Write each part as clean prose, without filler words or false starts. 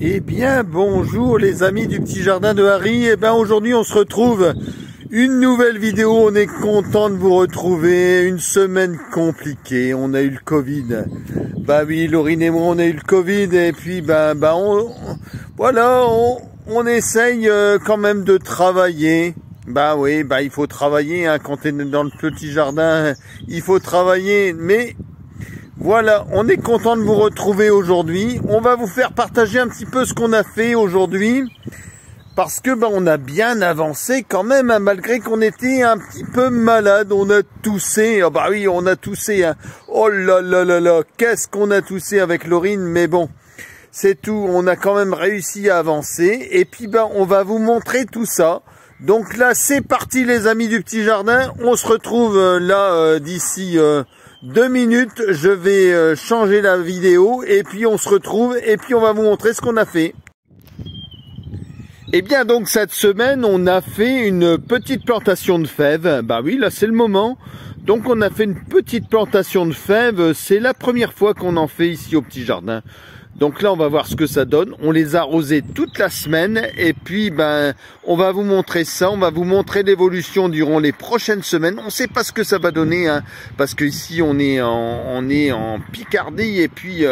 Eh bien, bonjour les amis du petit jardin de Harry. Eh bien, aujourd'hui, on se retrouve. Une nouvelle vidéo. On est content de vous retrouver. Une semaine compliquée. On a eu le Covid. Bah oui, Laurine et moi, on a eu le Covid. Et puis, on essaye quand même de travailler. Bah oui, il faut travailler. Hein, quand on est dans le petit jardin, il faut travailler. Mais voilà, on est content de vous retrouver aujourd'hui. On va vous faire partager un petit peu ce qu'on a fait aujourd'hui. Parce que on a bien avancé quand même, hein, malgré qu'on était un petit peu malade. On a toussé. Oh bah oui, on a toussé. Hein. Oh là là là là, qu'est-ce qu'on a toussé avec Laurine. Mais bon, c'est tout. On a quand même réussi à avancer. Et puis on va vous montrer tout ça. Donc là, c'est parti les amis du petit jardin. On se retrouve d'ici 2 minutes. Je vais changer la vidéo et puis on se retrouve et puis on va vous montrer ce qu'on a fait. Et bien donc cette semaine, on a fait une petite plantation de fèves. Bah oui, là c'est le moment. Donc on a fait une petite plantation de fèves. C'est la première fois qu'on en fait ici au petit jardin. Donc là, on va voir ce que ça donne. On les a arrosés toute la semaine. Et puis, on va vous montrer ça. On va vous montrer l'évolution durant les prochaines semaines. On ne sait pas ce que ça va donner, hein, parce que ici, on est en Picardie. Et puis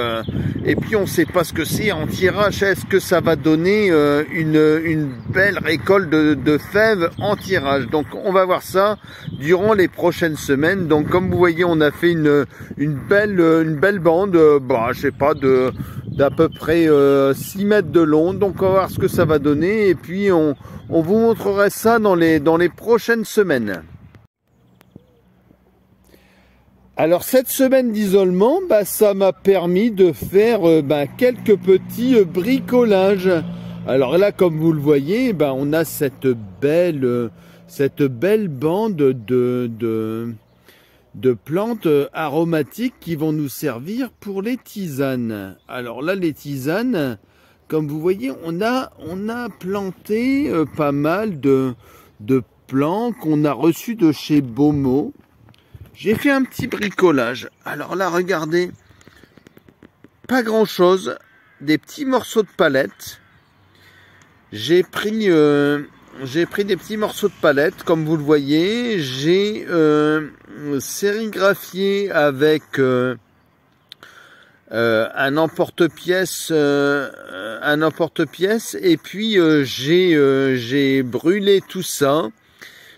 on ne sait pas ce que c'est en tirage. Est-ce que ça va donner une belle récolte de fèves en tirage? Donc, on va voir ça durant les prochaines semaines. Donc, comme vous voyez, on a fait une belle bande. Je sais pas, d'à peu près 6 mètres de long. Donc on va voir ce que ça va donner et puis on vous montrerait ça dans les prochaines semaines. Alors cette semaine d'isolement, ça m'a permis de faire quelques petits bricolages. Alors là, comme vous le voyez, on a cette belle bande de plantes aromatiques qui vont nous servir pour les tisanes. Alors là, les tisanes, comme vous voyez, on a planté pas mal de plants qu'on a reçus de chez Beaumont. J'ai fait un petit bricolage. Alors là, regardez, pas grand chose, des petits morceaux de palette. J'ai pris des petits morceaux de palette, comme vous le voyez. J'ai sérigraphié avec un emporte-pièce, et puis j'ai brûlé tout ça.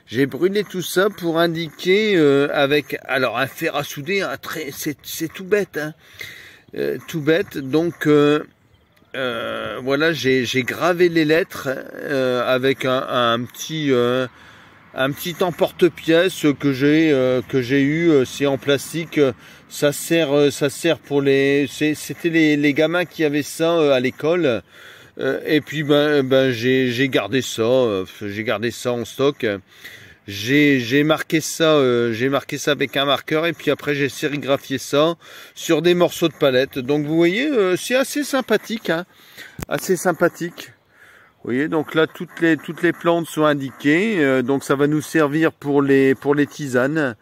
J'ai brûlé tout ça pour indiquer avec un fer à souder, c'est tout bête, hein, tout bête. Donc voilà, j'ai gravé les lettres avec un petit emporte-pièce que j'ai eu, c'est en plastique. Ça sert pour c'était les gamins qui avaient ça à l'école. Et puis j'ai gardé ça en stock. J'ai marqué ça avec un marqueur et puis après j'ai sérigraphié ça sur des morceaux de palette. Donc vous voyez, c'est assez sympathique, hein, assez sympathique. Vous voyez, donc là toutes les plantes sont indiquées, donc ça va nous servir pour les tisanes.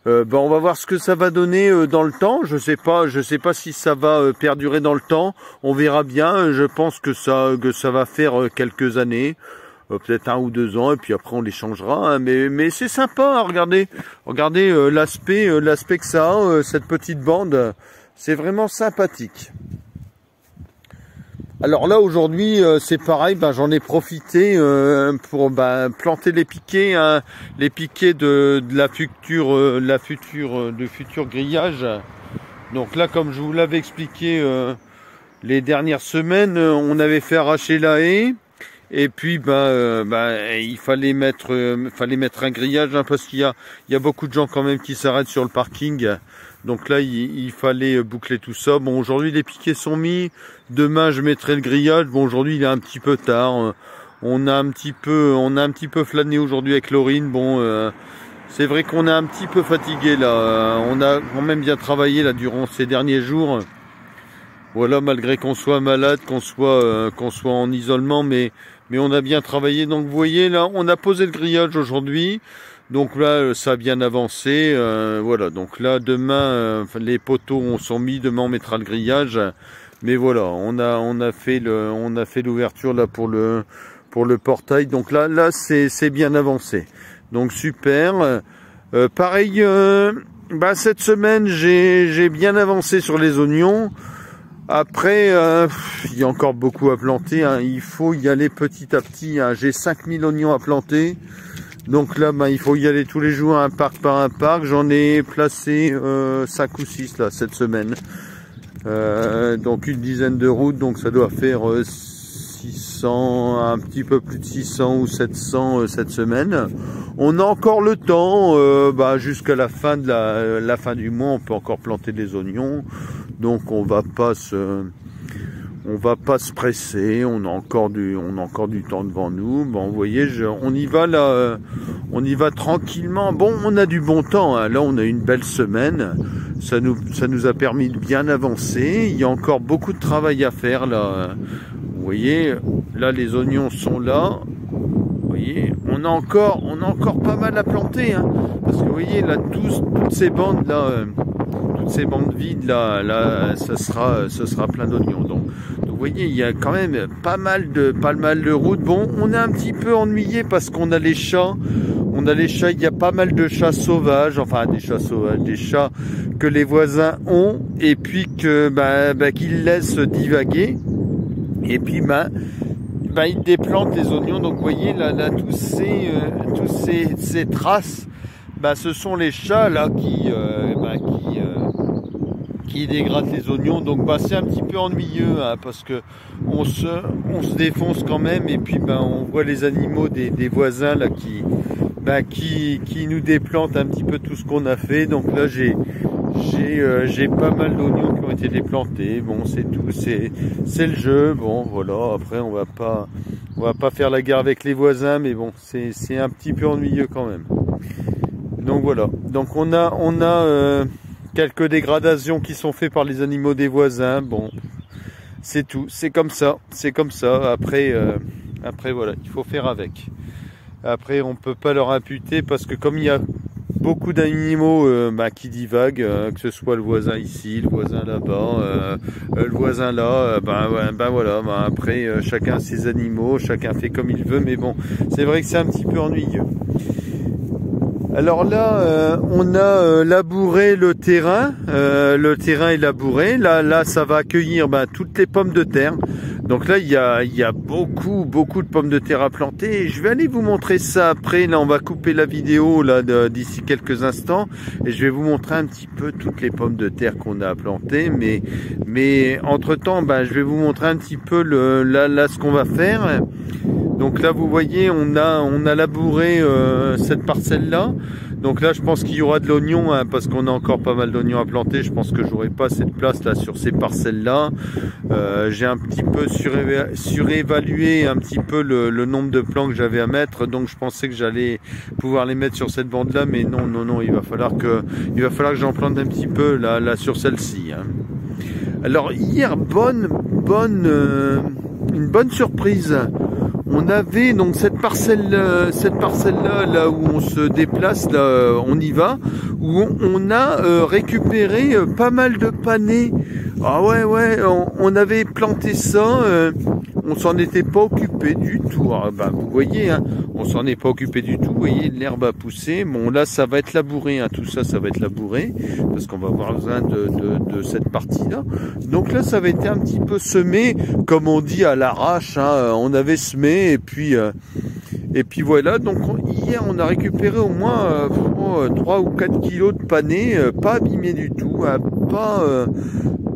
On va voir ce que ça va donner dans le temps. Je sais pas si ça va perdurer dans le temps. On verra bien. Je pense que ça va faire quelques années. Peut-être 1 ou 2 ans, et puis après on les changera, hein. Mais c'est sympa, regardez l'aspect que ça a, cette petite bande, c'est vraiment sympathique. Alors là aujourd'hui c'est pareil, j'en ai profité pour planter les piquets, hein, les piquets de futur grillage. Donc là, comme je vous l'avais expliqué les dernières semaines, on avait fait arracher la haie. Et puis il fallait mettre un grillage, hein, parce qu'il y a beaucoup de gens quand même qui s'arrêtent sur le parking. Donc là il fallait boucler tout ça. Bon, aujourd'hui les piquets sont mis, demain je mettrai le grillage. Bon, aujourd'hui il est un petit peu tard. On a un petit peu flâné aujourd'hui avec Laurine. Bon, c'est vrai qu'on est un petit peu fatigué là. On a quand même bien travaillé là durant ces derniers jours. Voilà, malgré qu'on soit malade, qu'on soit en isolement, mais on a bien travaillé. Donc vous voyez là, on a posé le grillage aujourd'hui. Donc là, ça a bien avancé. Voilà, donc là, demain, les poteaux sont mis. Demain, on mettra le grillage. Mais voilà, on a fait l'ouverture là pour le portail. Donc là c'est bien avancé. Donc super. Pareil, cette semaine j'ai bien avancé sur les oignons. Après, il y a encore beaucoup à planter, hein. Il faut y aller petit à petit, hein. J'ai 5000 oignons à planter. Donc là, il faut y aller tous les jours, un parc par un parc. J'en ai placé 5 ou 6 là cette semaine. Donc une dizaine de routes, donc ça doit faire 600, un petit peu plus de 600 ou 700 cette semaine. On a encore le temps, jusqu'à la fin de la fin du mois, on peut encore planter des oignons. Donc on va pas se presser, on a encore du temps devant nous. Bon, vous voyez, on y va là, on y va tranquillement. Bon, on a du bon temps, hein. Là on a une belle semaine, ça nous a permis de bien avancer. Il y a encore beaucoup de travail à faire là. Vous voyez, là les oignons sont là. Vous voyez, on a encore pas mal à planter, hein. Parce que vous voyez là, toutes ces bandes là. Toutes ces bandes vides là, ce sera plein d'oignons. Donc vous voyez, il y a quand même pas mal de routes. Bon, on est un petit peu ennuyé parce qu'on a les chats. Il y a pas mal de chats sauvages, enfin des chats sauvages, des chats que les voisins ont et puis qu'ils laissent divaguer. Et puis ils déplantent les oignons. Donc vous voyez là tous ces traces. Ce sont les chats là qui dégradent les oignons. Donc c'est un petit peu ennuyeux, hein, parce que on se défonce quand même, et puis on voit les animaux des voisins là qui nous déplantent un petit peu tout ce qu'on a fait. Donc là j'ai pas mal d'oignons qui ont été déplantés. Bon, c'est tout, c'est le jeu. Bon voilà, après on va pas faire la guerre avec les voisins, mais bon, c'est un petit peu ennuyeux quand même. Donc voilà, donc on a quelques dégradations qui sont faites par les animaux des voisins. Bon, c'est tout, c'est comme ça. Après voilà, il faut faire avec. Après, on peut pas leur imputer parce que comme il y a beaucoup d'animaux qui divaguent, que ce soit le voisin ici, le voisin là-bas, le voisin là, voilà. Après, chacun ses animaux, chacun fait comme il veut, mais bon, c'est vrai que c'est un petit peu ennuyeux. Alors là, on a labouré le terrain est labouré. Là, ça va accueillir toutes les pommes de terre. Donc là, il y a beaucoup de pommes de terre à planter. Et je vais aller vous montrer ça après. Là, on va couper la vidéo là d'ici quelques instants et je vais vous montrer un petit peu toutes les pommes de terre qu'on a à planter. Mais entre temps, je vais vous montrer un petit peu là ce qu'on va faire. Donc là, vous voyez, on a labouré cette parcelle-là. Donc là, je pense qu'il y aura de l'oignon, hein, parce qu'on a encore pas mal d'oignons à planter. Je pense que j'aurai pas assez de place là sur ces parcelles-là. J'ai un petit peu surévalué un petit peu le nombre de plants que j'avais à mettre. Donc je pensais que j'allais pouvoir les mettre sur cette bande-là, mais non, il va falloir que j'en plante un petit peu là sur celle-ci, hein. Alors hier, une bonne surprise. On avait donc cette parcelle là où on se déplace, là on y va, où on a récupéré pas mal de panais. Ah ouais, on avait planté ça, on s'en était pas occupé du tout. Alors, vous voyez, hein, on s'en est pas occupé du tout. Vous voyez, l'herbe a poussé. Bon, là, ça va être labouré, hein, tout ça va être labouré parce qu'on va avoir besoin de cette partie-là. Donc là, ça va être un petit peu semé, comme on dit à l'arrache. Hein, on avait semé et puis voilà. Donc hier, on a récupéré au moins 3 ou 4 kilos de panais, pas abîmés du tout, hein,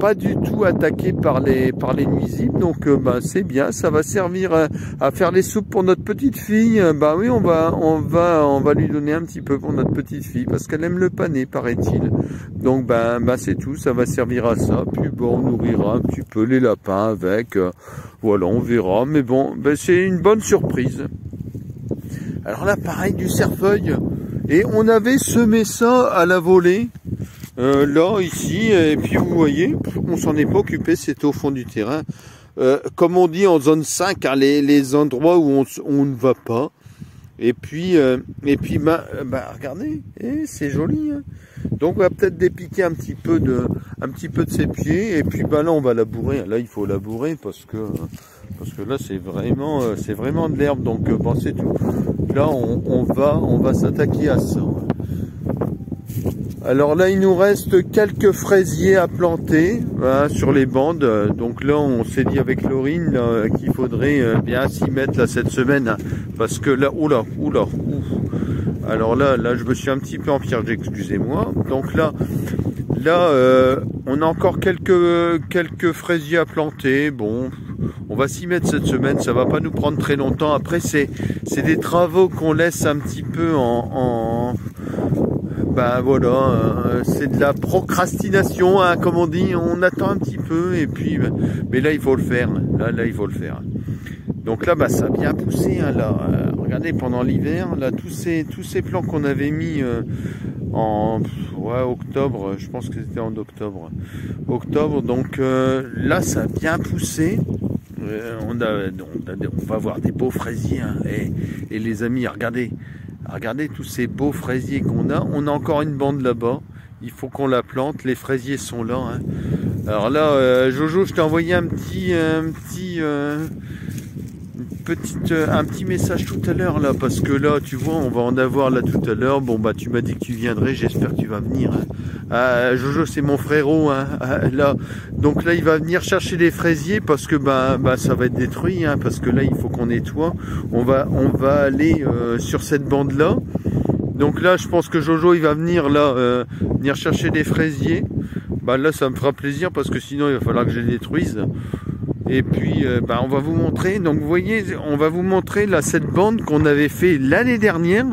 pas du tout attaqué par les nuisibles. Donc c'est bien, ça va servir à faire les soupes pour notre petite fille. Oui, on va lui donner un petit peu pour notre petite fille parce qu'elle aime le panais, paraît-il. Donc c'est tout, ça va servir à ça. Puis on nourrira un petit peu les lapins avec. Voilà, on verra. Mais bon, c'est une bonne surprise. Alors là, pareil, du cerfeuil. Et on avait semé ça à la volée. Là, ici, et puis vous voyez, on s'en est pas occupé, c'était au fond du terrain. Comme on dit en zone 5, hein, les endroits où on ne va pas. Regardez, c'est joli, hein. Donc on va peut-être dépiquer un petit peu de ses pieds, et puis là on va labourer. Là il faut labourer parce que là c'est vraiment de l'herbe, donc c'est tout. Là on va s'attaquer à ça. Alors là, il nous reste quelques fraisiers à planter, hein, sur les bandes. Donc là, on s'est dit avec Laurine qu'il faudrait bien s'y mettre là, cette semaine, hein, parce que là, oula. Alors là, je me suis un petit peu empiégé, excusez-moi. Donc là, on a encore quelques fraisiers à planter. Bon, on va s'y mettre cette semaine. Ça va pas nous prendre très longtemps. Après, c'est des travaux qu'on laisse un petit peu c'est de la procrastination, hein, comme on dit. On attend un petit peu, et puis, mais là il faut le faire. Là il faut le faire. Donc là, ça a bien poussé, hein, là. Regardez, pendant l'hiver, là, tous ces plants qu'on avait mis en octobre, je pense que c'était en octobre. Donc là, ça a bien poussé. On va avoir des beaux fraisiers, hein. Et les amis, regardez tous ces beaux fraisiers qu'on a. On a encore une bande là-bas. Il faut qu'on la plante. Les fraisiers sont là, hein. Alors là, Jojo, je t'ai envoyé un petit message tout à l'heure là, parce que là, tu vois, on va en avoir là tout à l'heure. Bon tu m'as dit que tu viendrais. J'espère que tu vas venir, hein. Jojo, c'est mon frérot, hein. Là, donc là, il va venir chercher les fraisiers parce que ça va être détruit, hein, parce que là, il faut qu'on nettoie. On va aller sur cette bande là. Donc là, je pense que Jojo, il va venir là, venir chercher des fraisiers. Là, ça me fera plaisir parce que sinon, il va falloir que je les détruise. Et puis, on va vous montrer. Donc, vous voyez, on va vous montrer là cette bande qu'on avait fait l'année dernière.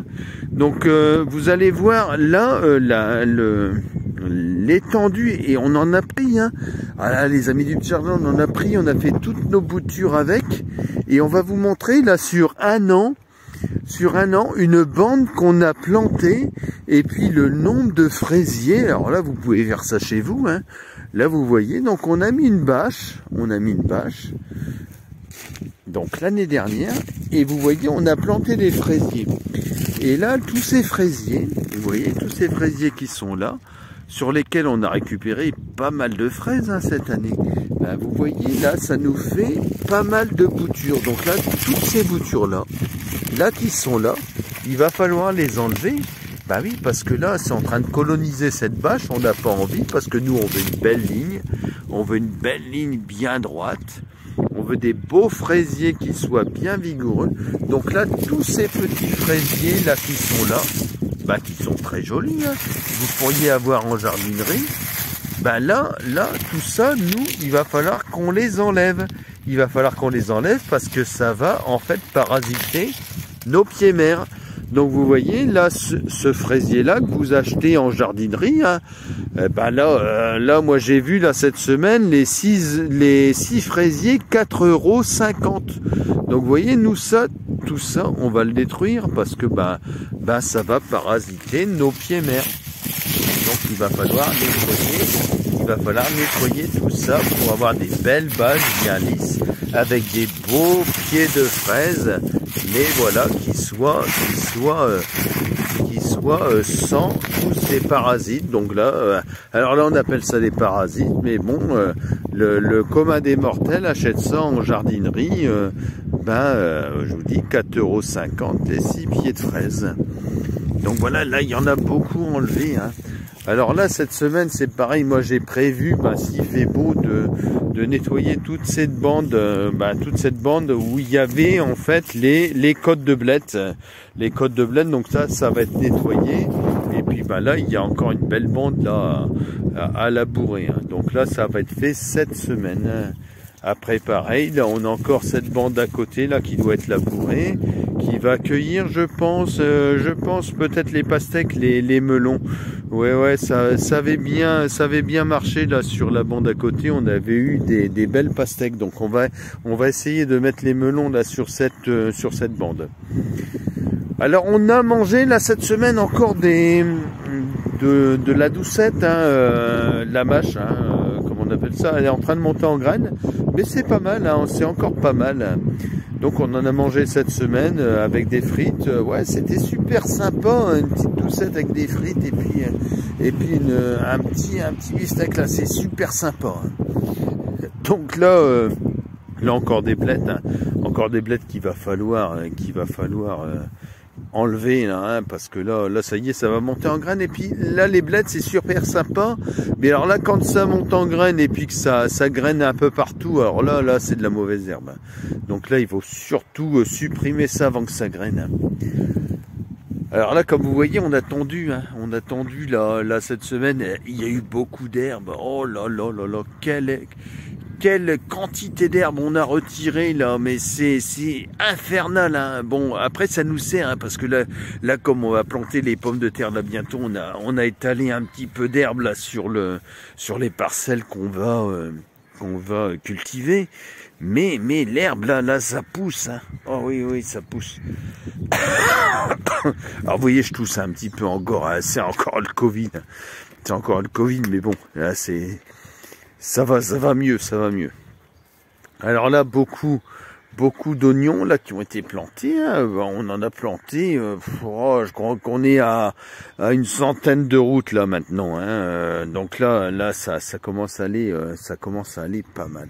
Donc, vous allez voir là l'étendue, et on en a pris, hein. Là, les amis du jardin, on en a pris. On a fait toutes nos boutures avec, et on va vous montrer là sur un an, une bande qu'on a plantée, et puis le nombre de fraisiers. Alors là, vous pouvez faire ça chez vous, hein. Là, vous voyez, donc on a mis une bâche, donc l'année dernière, et vous voyez, on a planté des fraisiers. Et là, tous ces fraisiers, vous voyez, tous ces fraisiers qui sont là, sur lesquels on a récupéré pas mal de fraises, hein, cette année. Vous voyez, là, ça nous fait pas mal de boutures. Donc là, toutes ces boutures-là, qui sont là, il va falloir les enlever. Oui, parce que là, c'est en train de coloniser cette bâche. On n'a pas envie, parce que nous, on veut une belle ligne. On veut une belle ligne bien droite. On veut des beaux fraisiers qui soient bien vigoureux. Donc là, tous ces petits fraisiers là qui sont là, qui sont très jolis, hein, vous pourriez avoir en jardinerie. Là, tout ça, nous, il va falloir qu'on les enlève. Il va falloir qu'on les enlève parce que ça va en fait parasiter nos pieds-mères. Donc vous voyez là, ce fraisier là que vous achetez en jardinerie, hein, là moi j'ai vu là cette semaine les 6 fraisiers 4,50 €. Donc vous voyez, nous tout ça on va le détruire parce que ça va parasiter nos pieds-mères. Donc il va falloir nettoyer tout ça pour avoir des belles bâches bien lisses avec des beaux pieds de fraises, mais voilà, qui soient sans tous ces parasites. Donc là, alors là on appelle ça des parasites, mais bon, le commun des mortels achète ça en jardinerie. Je vous dis 4,50 € les 6 pieds de fraises. Donc voilà, là il y en a beaucoup enlevés, hein. Alors là, cette semaine, c'est pareil. Moi, j'ai prévu, s'il fait beau, de nettoyer toute cette bande où il y avait en fait les côtes de blettes. Les côtes de blettes, donc ça va être nettoyé. Et puis là, il y a encore une belle bande là à labourer, hein. Donc là, ça va être fait cette semaine. Après, pareil, là, on a encore cette bande à côté là qui doit être labourée, qui va accueillir, je pense peut-être les pastèques, les melons. Ouais, ça avait bien marché là sur la bande à côté. On avait eu des belles pastèques. Donc on va essayer de mettre les melons là sur cette bande. Alors on a mangé là cette semaine encore de la doucette, hein, la mâche, hein, comme on appelle ça. Elle est en train de monter en graines, mais c'est pas mal, hein, c'est encore pas mal. Donc on en a mangé cette semaine avec des frites. Ouais, c'était super sympa, hein, une petite doucette avec des frites et puis un petit bistec là, c'est super sympa. Hein. Donc là, là encore des blettes, hein, encore des blettes qu'il va falloir enlever là, hein, parce que là ça y est, ça va monter en graines. Et puis là les blettes c'est super sympa, mais alors là quand ça monte en graines et puis que ça graine un peu partout, alors là c'est de la mauvaise herbe. Donc là il faut surtout supprimer ça avant que ça graine. Alors là comme vous voyez on a tendu là cette semaine, il y a eu beaucoup d'herbes. Oh là là là là, quelle quantité d'herbe on a retiré là, mais c'est infernal, hein. Bon après ça nous sert, hein, parce que là comme on va planter les pommes de terre là bientôt, on a étalé un petit peu d'herbe là sur les parcelles qu'on va cultiver, mais l'herbe là ça pousse, hein. Oh oui ça pousse. Alors vous voyez je tousse un petit peu encore, hein. C'est encore le Covid, mais bon là ça va mieux. Alors là, beaucoup d'oignons là qui ont été plantés. Hein. On en a planté. Je crois qu'on est à une centaine de routes là maintenant. Hein. Donc là, ça commence à aller, pas mal.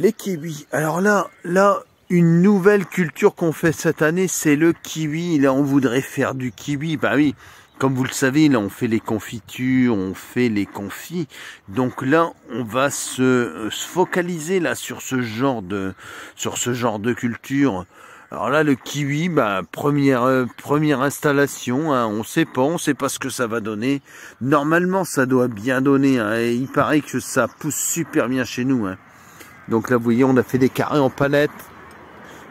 Les kiwis. Alors là, une nouvelle culture qu'on fait cette année, c'est le kiwi. Là, on voudrait faire du kiwi. Bah oui. Comme vous le savez, là, on fait les confitures, on fait les confits. Donc là, on va se focaliser là sur ce genre de culture. Alors là, le kiwi, bah, première installation, hein, on sait pas ce que ça va donner. Normalement, ça doit bien donner, hein, et il paraît que ça pousse super bien chez nous, hein. Donc là, vous voyez, on a fait des carrés en palette.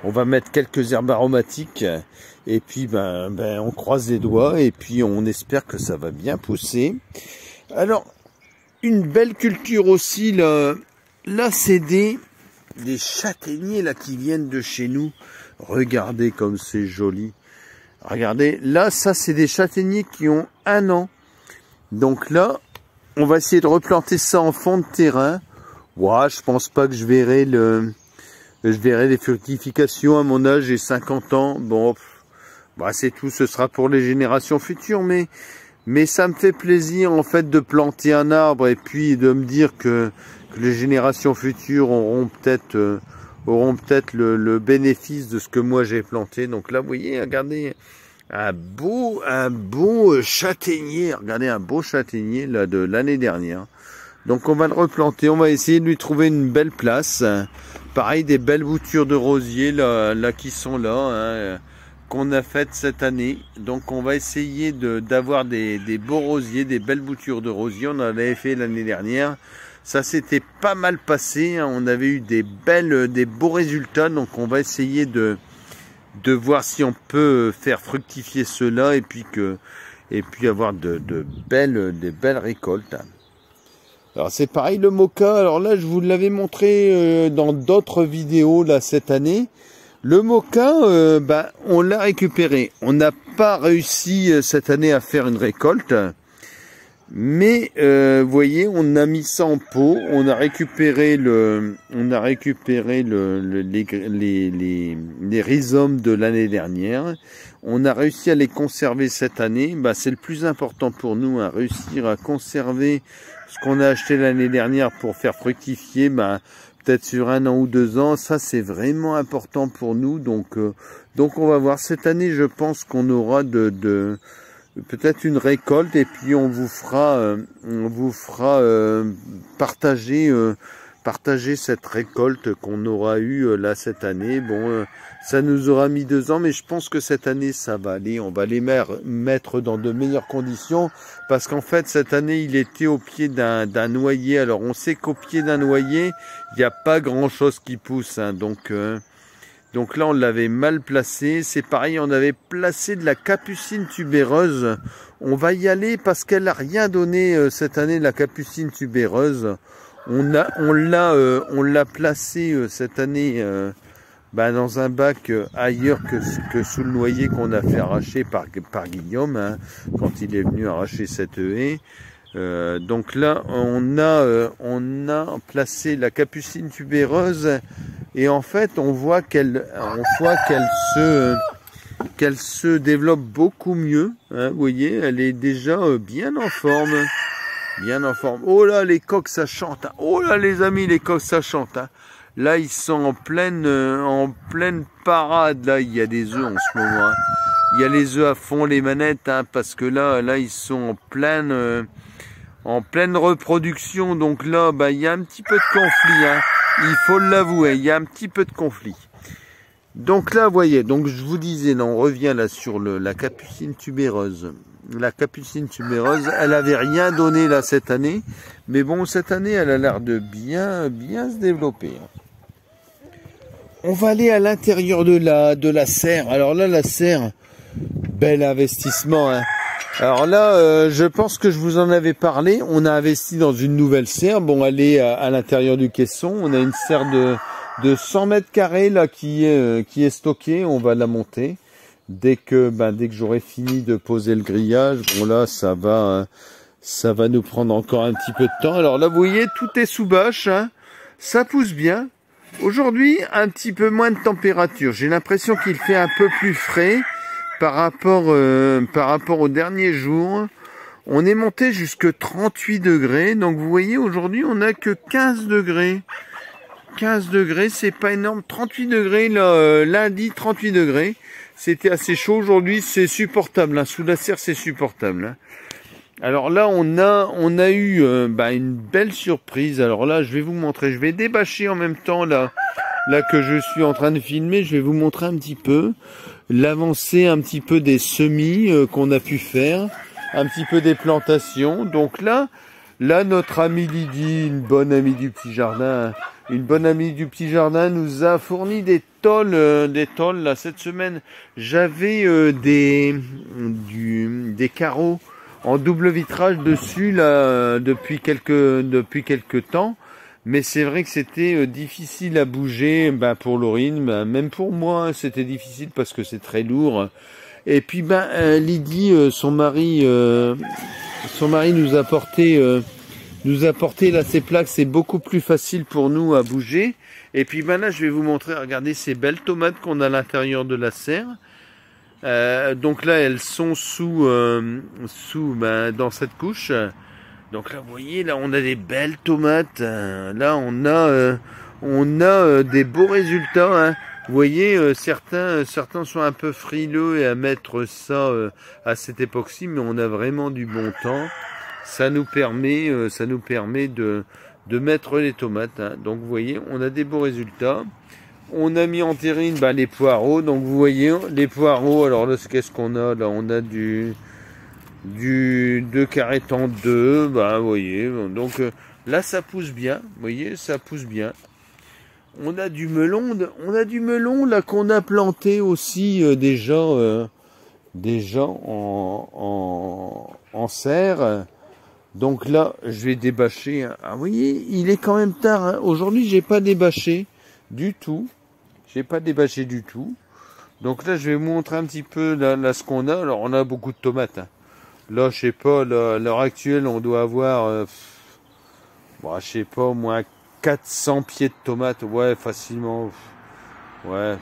On va mettre quelques herbes aromatiques et puis on croise les doigts et puis on espère que ça va bien pousser. Alors, une belle culture aussi, là c'est des châtaigniers là qui viennent de chez nous. Regardez comme c'est joli. Regardez, là ça c'est des châtaigniers qui ont 1 an. Donc là, on va essayer de replanter ça en fond de terrain. Ouais, je pense pas que je verrai les fructifications. À mon âge, j'ai 50 ans. Bon, bah c'est tout, ce sera pour les générations futures, mais ça me fait plaisir en fait de planter un arbre et puis de me dire que les générations futures auront peut-être le bénéfice de ce que moi j'ai planté. Donc là, vous voyez, regardez un beau châtaignier. Regardez un beau châtaignier là de l'année dernière. Donc on va le replanter, on va essayer de lui trouver une belle place. Pareil, des belles boutures de rosiers là qui sont là, hein, qu'on a faites cette année. Donc on va essayer d'avoir des beaux rosiers, des belles boutures de rosiers. On en avait fait l'année dernière. Ça s'était pas mal passé, hein. On avait eu des beaux résultats. Donc on va essayer de voir si on peut faire fructifier cela et puis avoir des belles récoltes. Alors c'est pareil le moka, alors là je vous l'avais montré dans d'autres vidéos là cette année. Le moka, on l'a récupéré. On n'a pas réussi cette année à faire une récolte. Mais vous voyez, on a mis ça en pot, on a récupéré les rhizomes de l'année dernière. On a réussi à les conserver cette année. C'est le plus important pour nous, hein, réussir à conserver ce qu'on a acheté l'année dernière pour faire fructifier, peut-être sur 1 an ou 2 ans. Ça, c'est vraiment important pour nous. Donc on va voir. Cette année, je pense qu'on aura peut-être une récolte et puis on vous fera partager cette récolte qu'on aura eue là cette année. Bon, ça nous aura mis 2 ans, mais je pense que cette année ça va aller. On va les mettre dans de meilleures conditions parce qu'en fait cette année il était au pied d'un noyer. Alors on sait qu'au pied d'un noyer il n'y a pas grand chose qui pousse, hein. Donc là on l'avait mal placé. C'est pareil, on avait placé de la capucine tubéreuse. On va y aller parce qu'elle n'a rien donné cette année, la capucine tubéreuse. On l'a placé cette année dans un bac ailleurs que sous le noyer qu'on a fait arracher par Guillaume, hein, quand il est venu arracher cette haie. Donc là on a placé la capucine tubéreuse Et en fait, on voit qu'elle se développe beaucoup mieux. Hein, vous voyez, elle est déjà bien en forme. Bien en forme. Oh là, les coqs, ça chante. Hein. Oh là, les amis, les coqs, ça chante. Hein. Là, ils sont en pleine parade. Là, il y a des œufs en ce moment. Hein. Il y a les œufs à fond, les manettes, hein, parce que là, ils sont en pleine reproduction. Donc là, bah, il y a un petit peu de conflit. Hein. Il faut l'avouer, il y a un petit peu de conflit. Donc là, vous voyez, donc je vous disais, là, on revient là sur la capucine tubéreuse. La capucine tubéreuse, elle avait rien donné là cette année, mais bon, cette année, elle a l'air de bien se développer. On va aller à l'intérieur de la serre. Alors là, la serre, bel investissement. Hein. Alors là, je pense que je vous en avais parlé. On a investi dans une nouvelle serre. Bon, elle est à l'intérieur du caisson. On a une serre de 100 mètres carrés là qui est stockée. On va la monter dès que j'aurai fini de poser le grillage. Bon là, ça va nous prendre encore un petit peu de temps. Alors là, vous voyez, tout est sous bâche. Hein. Ça pousse bien. Aujourd'hui, un petit peu moins de température. J'ai l'impression qu'il fait un peu plus frais par rapport aux derniers jours. On est monté jusque 38 degrés. Donc vous voyez, aujourd'hui, on n'a que 15 degrés. 15 degrés, c'est pas énorme. 38 degrés, là, lundi, 38 degrés. C'était assez chaud. Aujourd'hui, c'est supportable. Hein. Sous la serre, c'est supportable. Hein. Alors là, on a eu une belle surprise. Alors là, je vais vous montrer. Je vais débâcher en même temps là que je suis en train de filmer. Je vais vous montrer un petit peu l'avancée, un petit peu des semis qu'on a pu faire, un petit peu des plantations. Donc là, notre amie Lydie, une bonne amie du petit jardin, nous a fourni des tôles là cette semaine. J'avais des carreaux en double vitrage dessus là depuis quelques temps, mais c'est vrai que c'était difficile à bouger pour Laurine, même pour moi c'était difficile parce que c'est très lourd. Et puis Lydie, son mari nous a porté là ces plaques, c'est beaucoup plus facile pour nous à bouger. Et puis là je vais vous montrer, regardez ces belles tomates qu'on a à l'intérieur de la serre. Donc là, elles sont dans cette couche. Donc là, vous voyez, là, on a des belles tomates. Là, on a des beaux résultats. Hein. Vous voyez, certains sont un peu frileux à mettre ça à cette époque-ci, mais on a vraiment du bon temps. Ça nous permet de mettre les tomates. Hein. Donc vous voyez, on a des beaux résultats. On a mis en terrine les poireaux. Donc vous voyez les poireaux. Alors là, qu'est-ce qu'on a là? On a du 2 carrés en 2. Vous voyez. Donc là, ça pousse bien. Vous voyez, ça pousse bien. On a du melon. Là qu'on a planté aussi déjà en serre. Donc là, je vais débâcher. Ah, vous voyez, il est quand même tard. Hein. Aujourd'hui, j'ai pas débâché du tout. Donc là, je vais vous montrer un petit peu là ce qu'on a. Alors, on a beaucoup de tomates. Hein. Là, je sais pas, à l'heure actuelle, on doit avoir, je sais pas, au moins 400 pieds de tomates. Ouais, facilement. Ouais.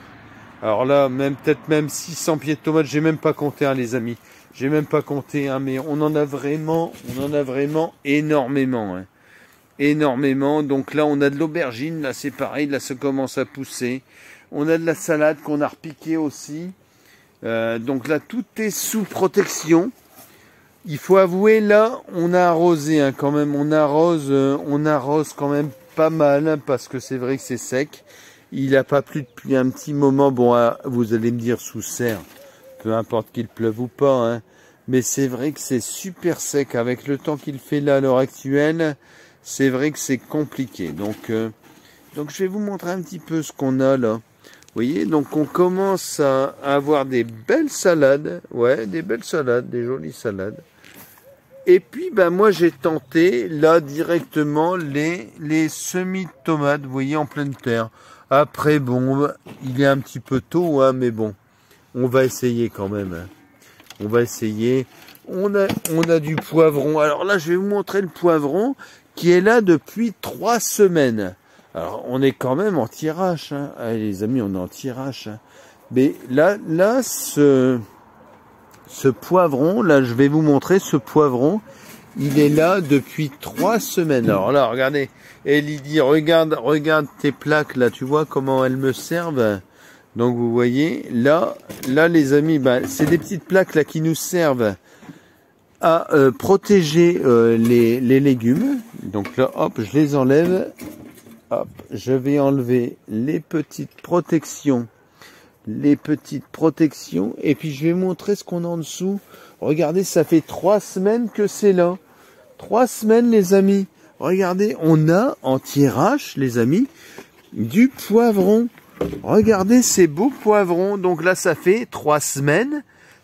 Alors là, peut-être même 600 pieds de tomates. J'ai même pas compté, hein, les amis. J'ai même pas compté, hein, mais on en a vraiment énormément. Hein. Énormément. Donc là, on a de l'aubergine. Là, c'est pareil. Là, ça commence à pousser. On a de la salade qu'on a repiquée aussi. Donc là, tout est sous protection. Il faut avouer, là, on a arrosé hein, quand même. On arrose quand même pas mal hein, parce que c'est vrai que c'est sec. Il n'a pas plu depuis un petit moment. Bon, vous allez me dire sous serre, peu importe qu'il pleuve ou pas. Hein, mais c'est vrai que c'est super sec avec le temps qu'il fait là à l'heure actuelle. C'est vrai que c'est compliqué. Donc je vais vous montrer un petit peu ce qu'on a là. Vous voyez, donc on commence à avoir des belles salades. Ouais, des belles salades, des jolies salades. Et puis, moi, j'ai tenté, là, directement, les semis de tomates, vous voyez, en pleine terre. Après, bon, il est un petit peu tôt, hein, mais bon, on va essayer quand même. Hein. On va essayer. On a du poivron. Alors là, je vais vous montrer le poivron qui est là depuis 3 semaines. Alors, on est quand même anti-rache, hein. Allez, les amis, on est anti-rache, hein. Mais là, ce poivron, là, je vais vous montrer ce poivron. Il est là depuis 3 semaines. Alors là, regardez. Et Lydie, regarde tes plaques, là. Tu vois comment elles me servent? Donc, vous voyez, là, les amis, bah, c'est des petites plaques, là, qui nous servent à protéger les légumes. Donc là, hop, je les enlève. Hop, je vais enlever les petites protections. Et puis je vais montrer ce qu'on a en dessous. Regardez, ça fait 3 semaines que c'est là. 3 semaines, les amis. Regardez, on a en tirage, les amis, du poivron. Regardez ces beaux poivrons. Donc là, ça fait 3 semaines.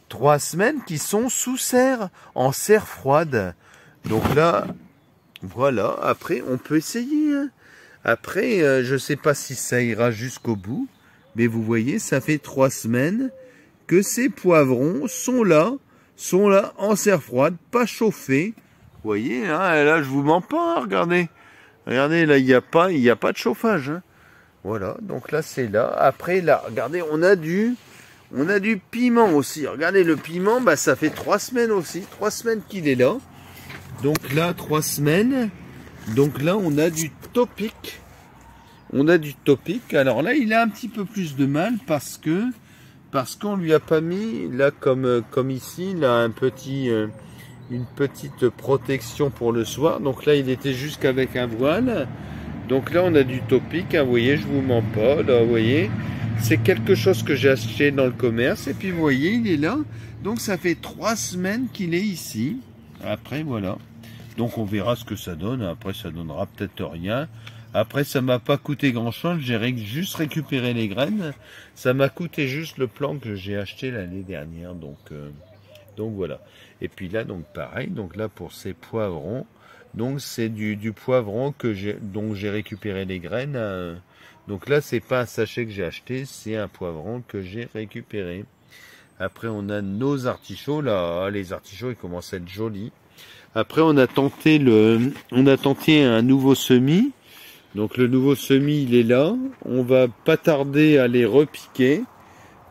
3 semaines qui sont sous serre, en serre froide. Donc là, voilà. Après, on peut essayer, hein. Après, je ne sais pas si ça ira jusqu'au bout, mais vous voyez, ça fait 3 semaines que ces poivrons sont là en serre froide, pas chauffés. Vous voyez, hein, là, je vous mens pas, hein, regardez. Regardez, là, il n'y a pas de chauffage, hein. Voilà, donc là, c'est là. Après, là, regardez, on a du piment aussi. Regardez, le piment, bah, ça fait 3 semaines aussi. 3 semaines qu'il est là. Donc là, 3 semaines. Donc là, on a du Topic. Alors là, il a un petit peu plus de mal parce qu'on lui a pas mis, là, comme ici, là, une petite protection pour le soir. Donc là, il était jusqu'avec un voile. Donc là, on a du Topic, hein, vous voyez, je vous mens pas, là, vous voyez. C'est quelque chose que j'ai acheté dans le commerce. Et puis, vous voyez, il est là. Donc, ça fait 3 semaines qu'il est ici. Après, voilà. Donc on verra ce que ça donne. Après ça donnera peut-être rien. Après ça m'a pas coûté grand chose. J'ai juste récupéré les graines. Ça m'a coûté juste le plan que j'ai acheté l'année dernière. Donc voilà. Et puis là donc pareil. Donc là pour ces poivrons. Donc c'est du poivron dont j'ai récupéré les graines. Donc là c'est pas un sachet que j'ai acheté. C'est un poivron que j'ai récupéré. Après on a nos artichauts. Là les artichauts ils commencent à être jolis. Après, on a tenté un nouveau semis. Donc, le nouveau semis, il est là. On va pas tarder à les repiquer.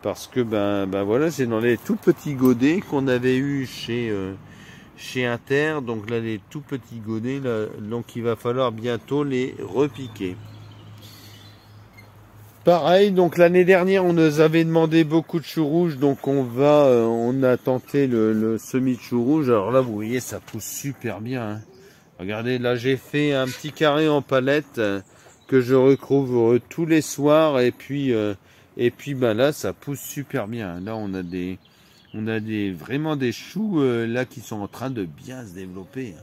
Parce que, ben voilà, c'est dans les tout petits godets qu'on avait eu chez Inter. Donc là, les tout petits godets, là, donc il va falloir bientôt les repiquer. Pareil, donc l'année dernière, on nous avait demandé beaucoup de choux rouges, donc on a tenté le semis de choux rouges. Alors là, vous voyez, ça pousse super bien, hein. Regardez, là, j'ai fait un petit carré en palette que je recouvre tous les soirs, et puis ben là, ça pousse super bien. Là, on a vraiment des choux là qui sont en train de bien se développer.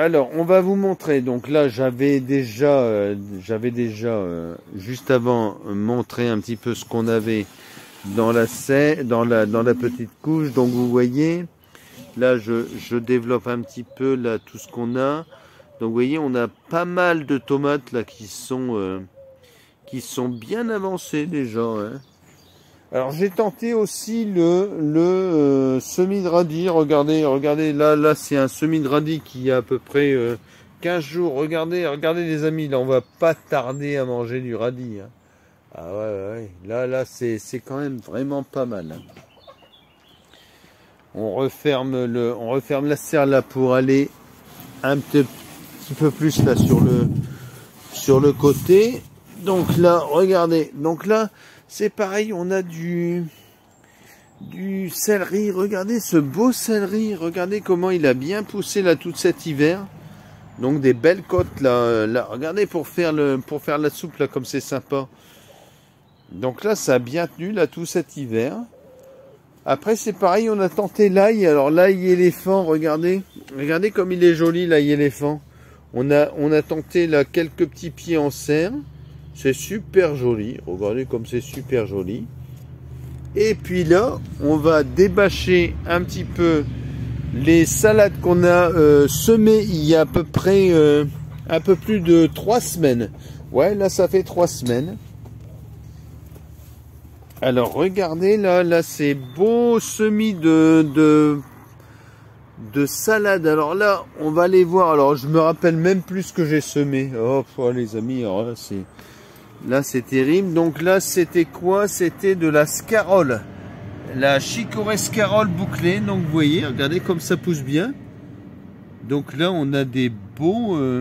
Alors, on va vous montrer. Donc là, j'avais déjà juste avant montré un petit peu ce qu'on avait dans la petite couche. Donc vous voyez, là, je développe un petit peu là tout ce qu'on a. Donc vous voyez, on a pas mal de tomates là qui sont bien avancées déjà, hein. Alors j'ai tenté aussi le semis de radis. Regardez, là c'est un semis de radis qui a à peu près 15 jours. Regardez les amis, là on va pas tarder à manger du radis, hein. Ah ouais. Là c'est quand même vraiment pas mal, hein. On referme la serre là pour aller un petit peu plus là sur le côté. Donc là, regardez, c'est pareil, on a du céleri. Regardez ce beau céleri. Regardez comment il a bien poussé là tout cet hiver. Donc des belles côtes là. Regardez pour faire la soupe là comme c'est sympa. Donc là ça a bien tenu là tout cet hiver. Après c'est pareil, on a tenté l'ail. Alors l'ail éléphant, regardez comme il est joli l'ail éléphant. On a tenté là quelques petits pieds en serre. C'est super joli. Regardez comme c'est super joli. Et puis là, on va débâcher un petit peu les salades qu'on a semées il y a à peu près un peu plus de 3 semaines. Ouais, là ça fait 3 semaines. Alors regardez là c'est beau semis de de salade. Alors là, on va aller voir. Alors je me rappelle même plus ce que j'ai semé. Oh, les amis, alors là c'est terrible. Donc là, c'était quoi? C'était de la scarole. La chicorée scarole bouclée. Donc vous voyez, regardez comme ça pousse bien. Donc là, on a des beaux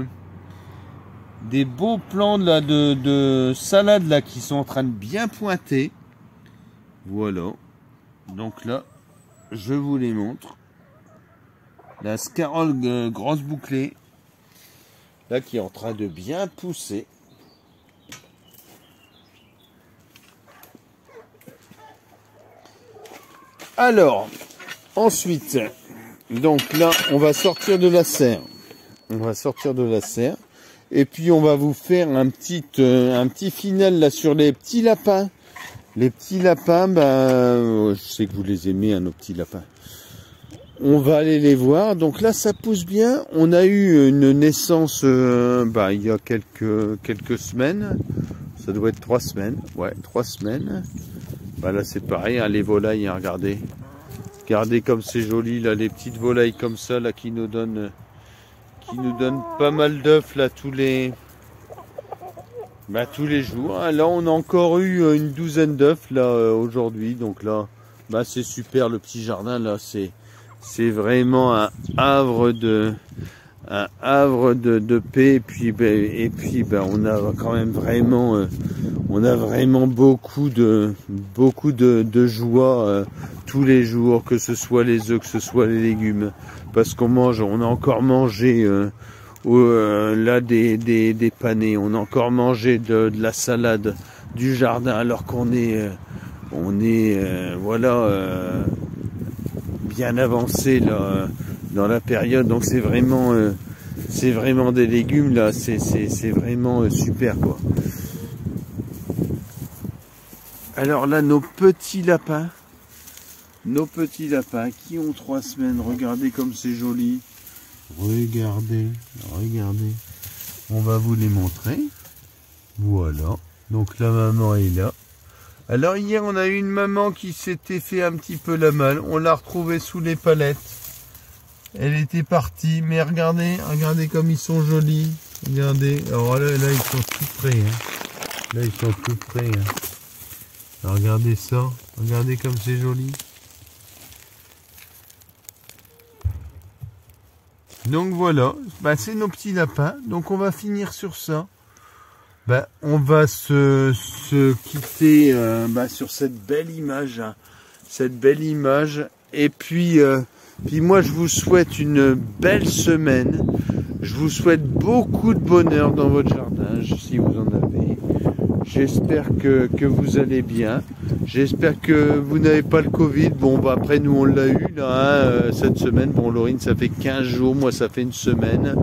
plants là, de salade là qui sont en train de bien pointer. Voilà. Donc là, je vous les montre. La scarole grosse bouclée. Là, qui est en train de bien pousser. Alors, ensuite, donc là, on va sortir de la serre. On va sortir de la serre. Et puis, on va vous faire un petit final là sur les petits lapins. Les petits lapins, je sais que vous les aimez, nos petits lapins. On va aller les voir. Donc là, ça pousse bien. On a eu une naissance il y a quelques semaines. Ça doit être 3 semaines. Ouais, 3 semaines. Là, c'est pareil, hein, les volailles, hein, regardez. Regardez comme c'est joli, là, les petites volailles comme ça, là, qui nous donnent pas mal d'œufs, là, tous les jours. Hein. Là, on a encore eu une douzaine d'œufs, là, aujourd'hui. Donc là, c'est super, le petit jardin, là, c'est vraiment un havre de paix. Et puis, on a quand même vraiment, beaucoup de joie tous les jours, que ce soit les œufs, que ce soit les légumes, parce on a encore mangé là des panés, on a encore mangé de la salade du jardin, alors qu'on est bien avancé là dans la période. Donc c'est vraiment des légumes là, c'est vraiment super quoi. Alors là, nos petits lapins qui ont 3 semaines, regardez comme c'est joli. Regardez. On va vous les montrer. Voilà. Donc la maman est là. Alors hier, on a eu une maman qui s'était fait un petit peu la malle. On l'a retrouvée sous les palettes. Elle était partie, mais regardez comme ils sont jolis. Regardez. Alors là ils sont tout près. Hein. Là, ils sont tout près. Hein. Alors, regardez ça. Regardez comme c'est joli. Donc voilà, c'est nos petits lapins. Donc on va finir sur ça. On va se quitter sur cette belle image. Hein. Cette belle image. Et puis moi je vous souhaite une belle semaine. Je vous souhaite beaucoup de bonheur dans votre jardin, si vous en avez. J'espère que vous allez bien. J'espère que vous n'avez pas le Covid. Bon, après, nous, on l'a eu, là, hein, cette semaine. Bon, Laurine, ça fait 15 jours. Moi, ça fait une semaine.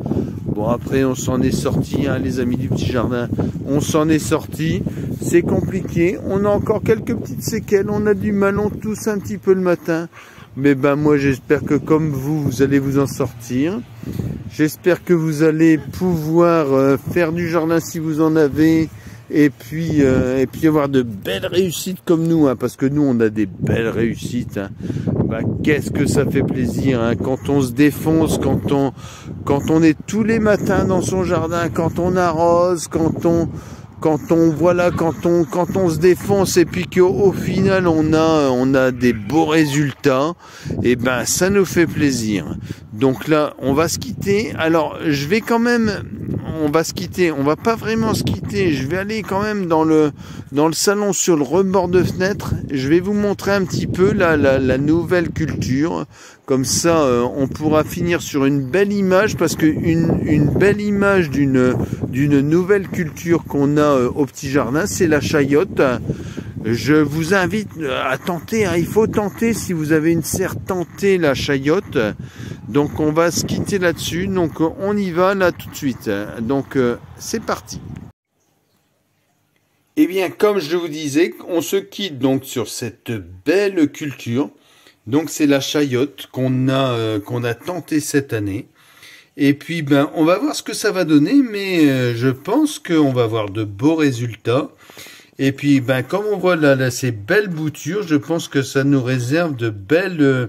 Bon, après, on s'en est sorti, hein, les amis du petit jardin. On s'en est sorti. C'est compliqué. On a encore quelques petites séquelles. On a du mal, on tousse un petit peu le matin. Mais moi, j'espère que comme vous allez vous en sortir. J'espère que vous allez pouvoir faire du jardin si vous en avez. Et puis avoir de belles réussites comme nous, hein, parce que nous on a des belles réussites. Hein. Qu'est-ce que ça fait plaisir hein, quand on se défonce, quand on est tous les matins dans son jardin, quand on arrose, quand on se défonce et puis qu'au final on a des beaux résultats, et ça nous fait plaisir. Donc là on va se quitter. Alors on va se quitter, on va pas vraiment se quitter, je vais aller quand même dans le salon sur le rebord de fenêtre, je vais vous montrer un petit peu la nouvelle culture, comme ça on pourra finir sur une belle image, parce que une belle image d'une nouvelle culture qu'on a au petit jardin, c'est la chayotte. Je vous invite à tenter, hein, il faut tenter si vous avez une serre, tenter la chayotte. Donc on va se quitter là-dessus, donc on y va là tout de suite. Donc c'est parti. Eh bien comme je vous disais, on se quitte donc sur cette belle culture. Donc c'est la chayotte qu'on a tenté cette année. Et puis on va voir ce que ça va donner, mais je pense qu'on va avoir de beaux résultats. Et puis, ben, comme on voit là, ces belles boutures, je pense que ça nous réserve de belles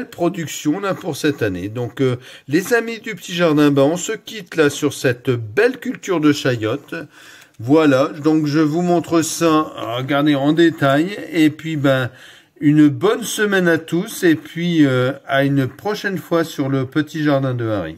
productions là pour cette année. Donc, les amis du petit jardin, ben, on se quitte là sur cette belle culture de chayotte. Voilà, donc je vous montre ça, regardez en détail. Et puis, ben, une bonne semaine à tous. Et puis, à une prochaine fois sur le petit jardin de Harry.